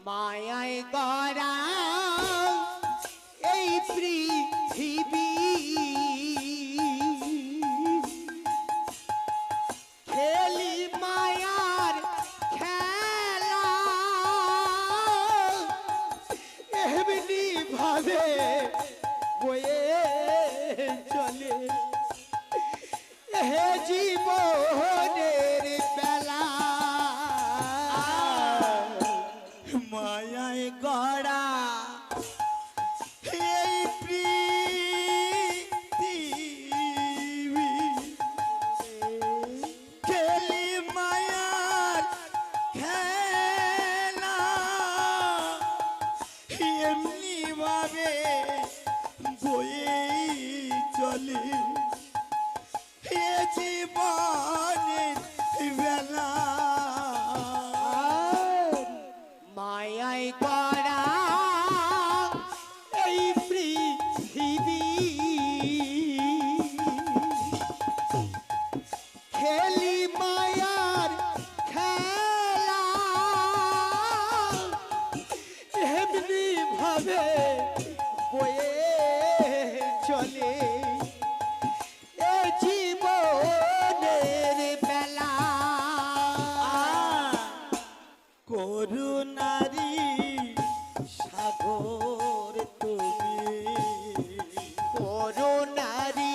মায়ায় গড়া এই পৃথিবী খেলি মায়ার খেলা এমনি ভাবে বয়ে চলে হে জীবনের বেলা মায়ায় গড়া এই পৃথিবী খেলি মায়ার খেলা এমনি ভাবে বয়ে চলে এ জীবনের বেলা মায়ায় গড়া এই পৃথিবী খেলি মায়ার খেলা এমনি ভাবে বয়ে চলে এ জীবনের বেলা করুণারি সাগর তুমি করুণারি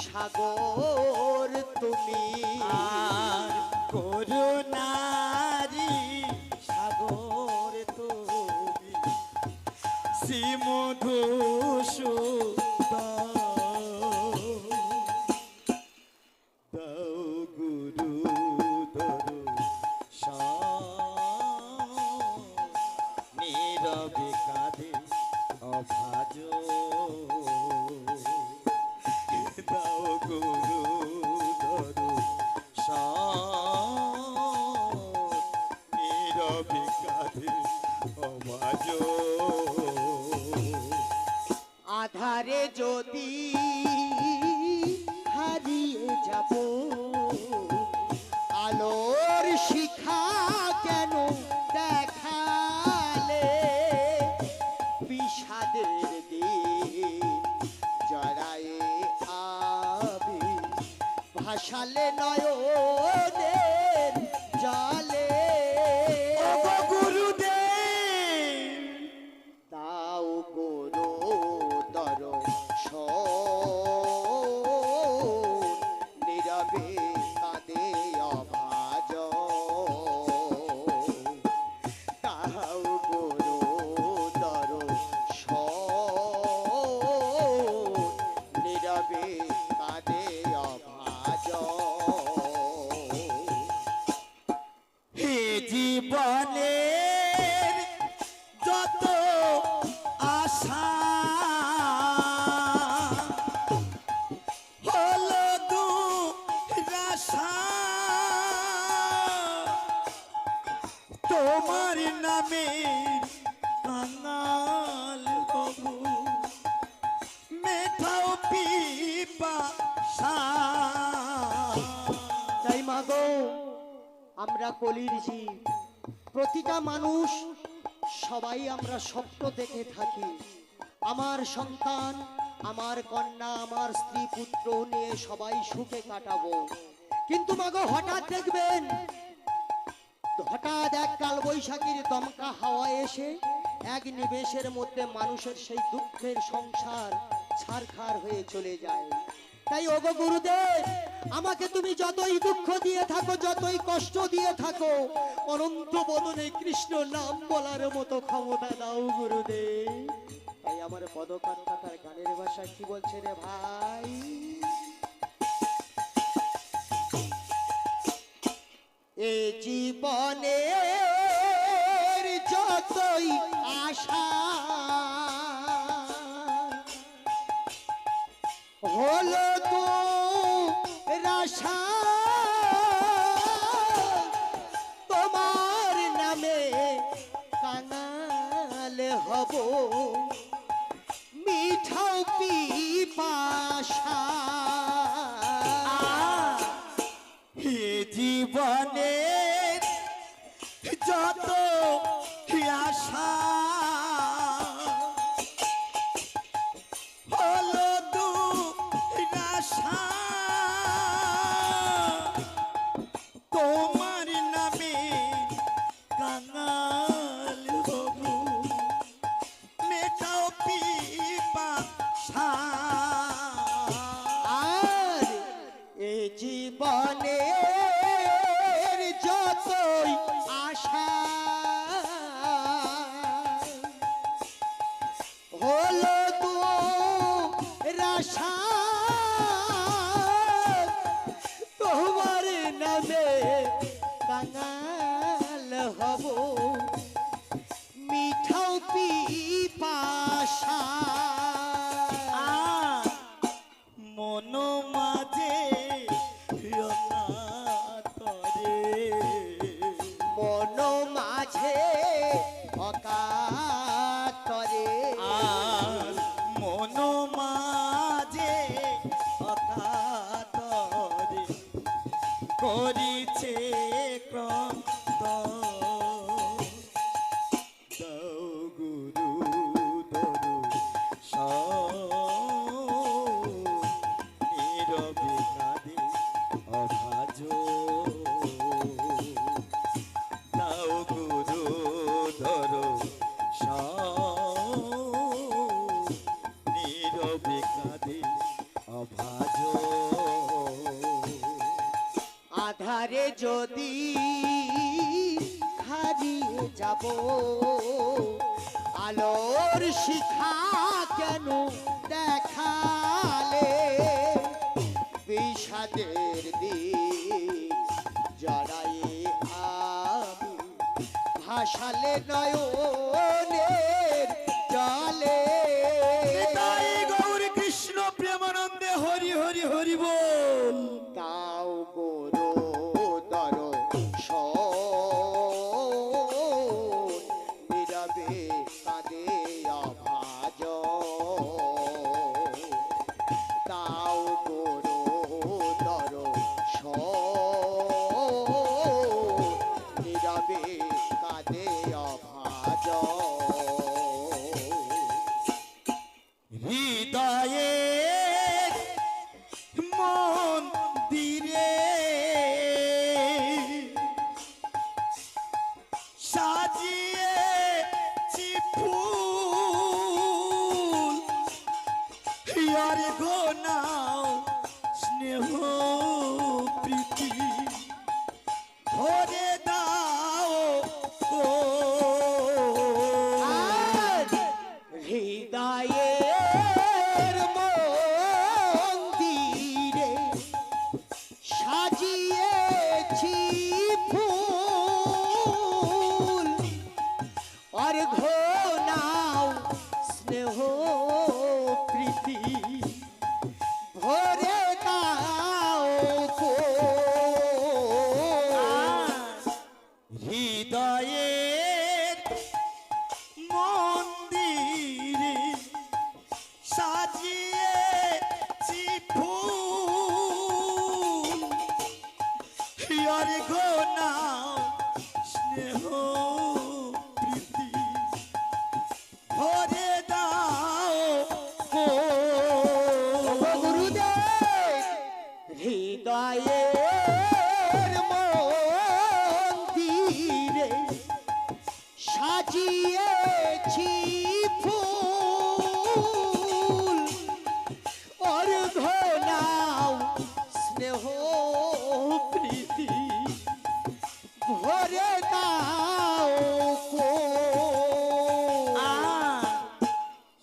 সাগর তুমি আর করুণারি সাগর তুমি শ্রীমধুসূদন দাও গুরু নীরবে কাঁদে অভাজ দাও গুরু নীরবে কাঁদে অভাজ আধারে যদি হারিয়ে যাব আলোর শিখা কেন দেখালে বিষাদের দিন জড়ায়ে আবি ভাসালে নয়নের জলে গুরুদেব দাও গুরু দর্শন নীরবে কাঁদে অভাজন দাও গুরু দর্শন নীরবে কাঁদে অভাজন হে জীবনের যত আশা হলো দুরাশা তোমার নামে কাঙাল হব মেঠাও পিপাসা তাই মাগো আমরা কলির জীব প্রতিটা মানুষ সবাই আমরা স্বপ্ন দেখে থাকি আমার সন্তান আমার কন্যা আমার স্ত্রী পুত্র নিয়ে সবাই সুখে কাটাবো কিন্তু মাগো হঠাৎ দেখবেন হঠাৎ এক কাল বৈশাখীর দমকা হাওয়া এসে এক নিমেষের মধ্যে মানুষের সেই দুঃখের সংসার ছারখার হয়ে চলে যায় তাই ওগো গুরুদেব আমাকে তুমি যতই দুঃখ দিয়ে থাকো যতই কষ্ট দিয়ে থাকো অনন্ত বদনে কৃষ্ণ নাম বলার মতো ক্ষমতা দাও গুরুদেব তাই আমার পদকর্তার গানের ভাষা কি বলছে রে ভাই এ জীবনের যতই আশা হলো তো রাশা তোমার নামে কাঙাল হব মিঠাও পিপাসা জীবনের যত হলো তো রাশা তোমার নামে কাঙাল হব মিঠাও পিপাসা মন মাঝে করে মন মাঝে অকাতরে আর মন মাঝে অকাতরে করিছে ক্রান্ত দাও গুরু ধরু নীরবে কাঁদে অভাজ দাও গুরু ধরো নীরবে কাঁদে অভাজ আধারে যদি হারিয়ে যাব আলোর শিখা কেন দেখালে বিষাদের দিন জড়ায়ে আমি ভাসালে নয়নের জলে তাই গৌর কৃষ্ণ প্রেমানন্দে হরি হরি হরি বল তাও গোরো দর নীরবে কাঁদে অভাজ তাও গোরো দর নীরবে কাঁদে অভাজ হৃদয়ে মন দিরে সাজিয়ে ফুল ইয়ার গোনাও স্নেহ প্রীতি ভরে দাও গো আর হৃদয়ের মন্দিরে সাজিয়েছি ফুল আর ঘনাও স্নেহ প্রীতি ভরে দাও গো। হৃদয়ের মন্দিরে সাজিয়েছি ফুল হিয়ার গোনাও স্নেহ প্রীতি ভরে দাও গো গুরুদেব হৃদয়ের মন্দিরে সাজিয়েছি ফুল অর্ঘ নাও স্নেহ প্রীতি ভরে দাও গো।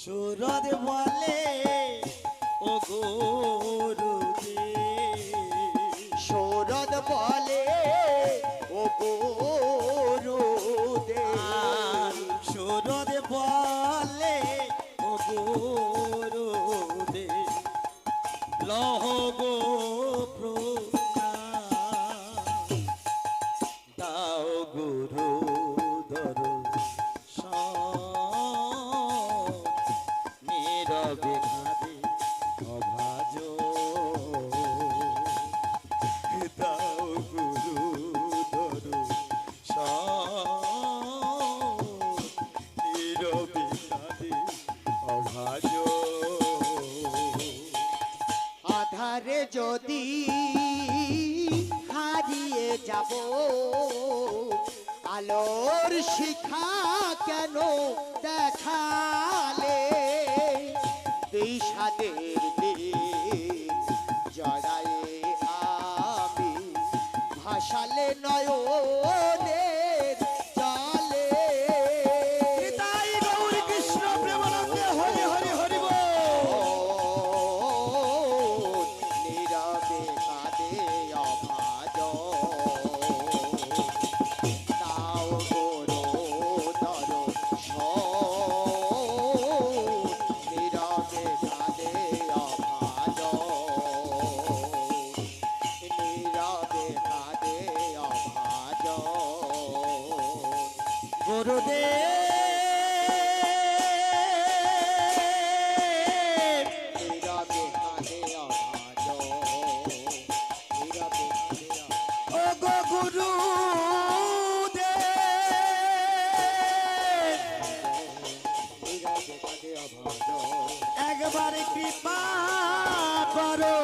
সুরদ বলে ও গুরুদেব শরদ বলে ও গুরুদেব সুরদ বলে ও গুরুদেব লহ গো প্রণাম দাও গুরু ধরো নীরবে কাঁদে অভাজ দাও গুরু ধরো নীরবে কাঁদে অভাজ আধারে যদি হারিয়ে যাব আলোর শিখা কেন দেখালে বিষাদের দিন জড়ায়ে আমি ভাসালে নয়নের জলে তাই গৌর কৃষ্ণ প্রেমানন্দে হরি নীরবে কাঁদে অভাজ, নীরবে কাঁদে অভাজ। ও গো গুরু নীরবে কাঁদে অভাজ। একবার কৃপা করো